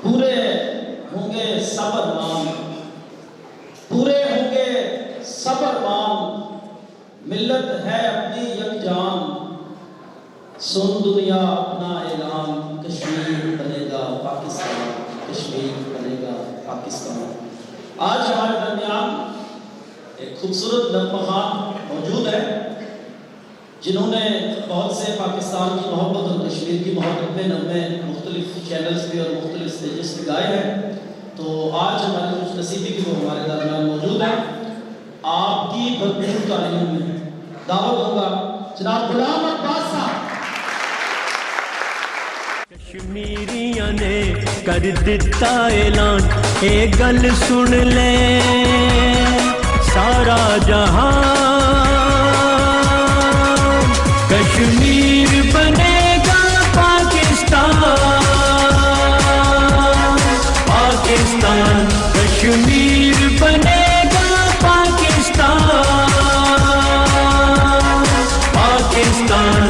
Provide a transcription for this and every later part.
पूरे होंगे सब अरमान, पूरे होंगे सब अरमान, मिल्लत है अपनी यकजान, सुन दुनिया अपना ऐलान, कश्मीर बनेगा पाकिस्तान, कश्मीर बनेगा पाकिस्तान। आज हमारे दरमियान एक खूबसूरत नौजवान मौजूद है जिन्होंने बहुत से पाकिस्तान की मोहब्बत और कश्मीर की मोहब्बत में नगमे मुख्तलिफ चैनल्स पे और मुख्तलिफ स्टेजेस पे गाए हैं। तो आज हमारी खुश नसीबी की वो हमारे दरमियान मौजूद है। आपकी भरपूर तालीम में दावत दूंगा जनाब गुलाम अब्बास साहब। कश्मीरियां ने कर दिता ऐलान, ए गल सुन ले सारा जहां, कश्मीर बनेगा पाकिस्तान, पाकिस्तान कश्मीर बनेगा पाकिस्तान, पाकिस्तान।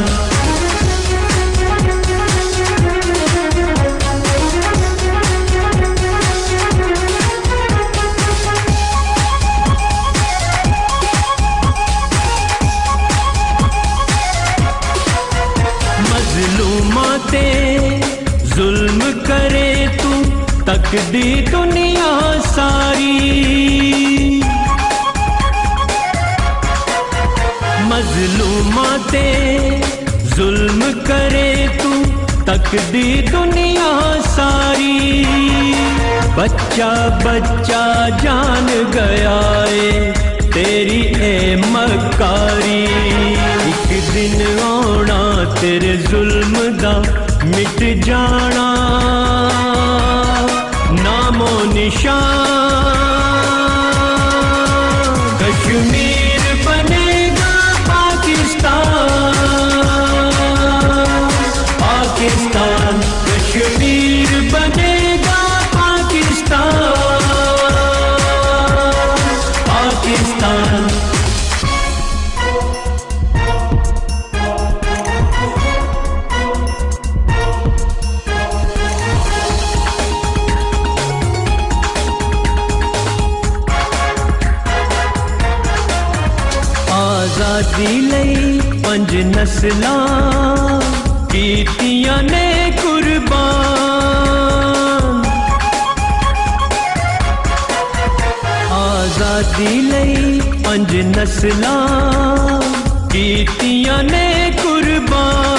मज़लूमाते जुल्म करे तू तकदी दुनिया सारी, मज़लूमाते जुल्म करे तू तकदी दुनिया सारी, बच्चा बच्चा जान गया है तेरी ए मकारी, एक दिन आना तेरे जुल्म दा मिट जाना नामो निशान, कश्मीर बनेगा पाकिस्तान, पाकिस्तान कश्मीर बनेगा पाकिस्तान, पाकिस्तान। आजादी लई पंज नस्लां कीतियां ने कुर्बान, आजादी लई पंज नस्लां कीतियां ने कुर्बान,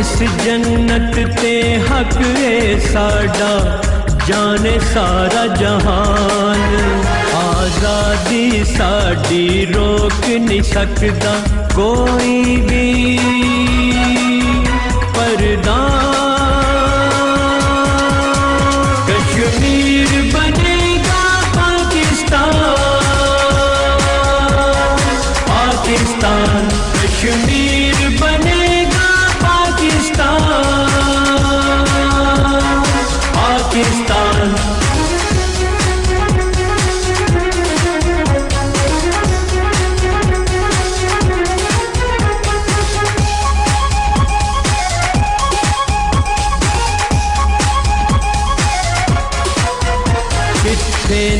इस जन्नत ते हक है साडा जाने सारा जहान, आजादी साडी रोक नहीं सकता कोई भी पर्दा, कश्मीर बनेगा पाकिस्तान, पाकिस्तान कश्मीर बनेगा पाकिस्तान, पाकिस्तान।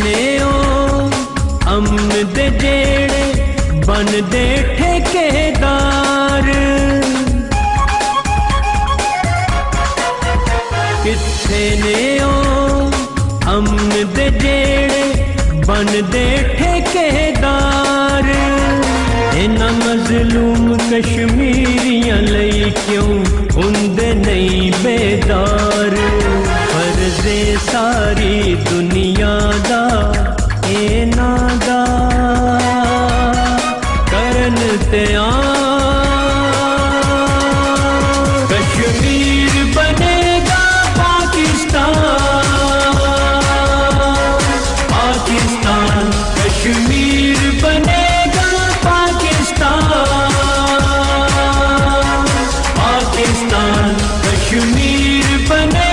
ने ओ अमन दे जेड़े बन दे ठेकेदार, किथे ने ओ अमन दे जेड़े बन दे ठेकेदार, इन्हां मज़लूम कश्मीरियां लई क्यों हुंदे नहीं बेदार, फर्ज़े सारी दुनिया दा इन्हां दा करन त्याग, कश्मीर बनेगा पाकिस्तान, पाकिस्तान कश्मीर बनेगा पाकिस्तान, पाकिस्तान कश्मीर बने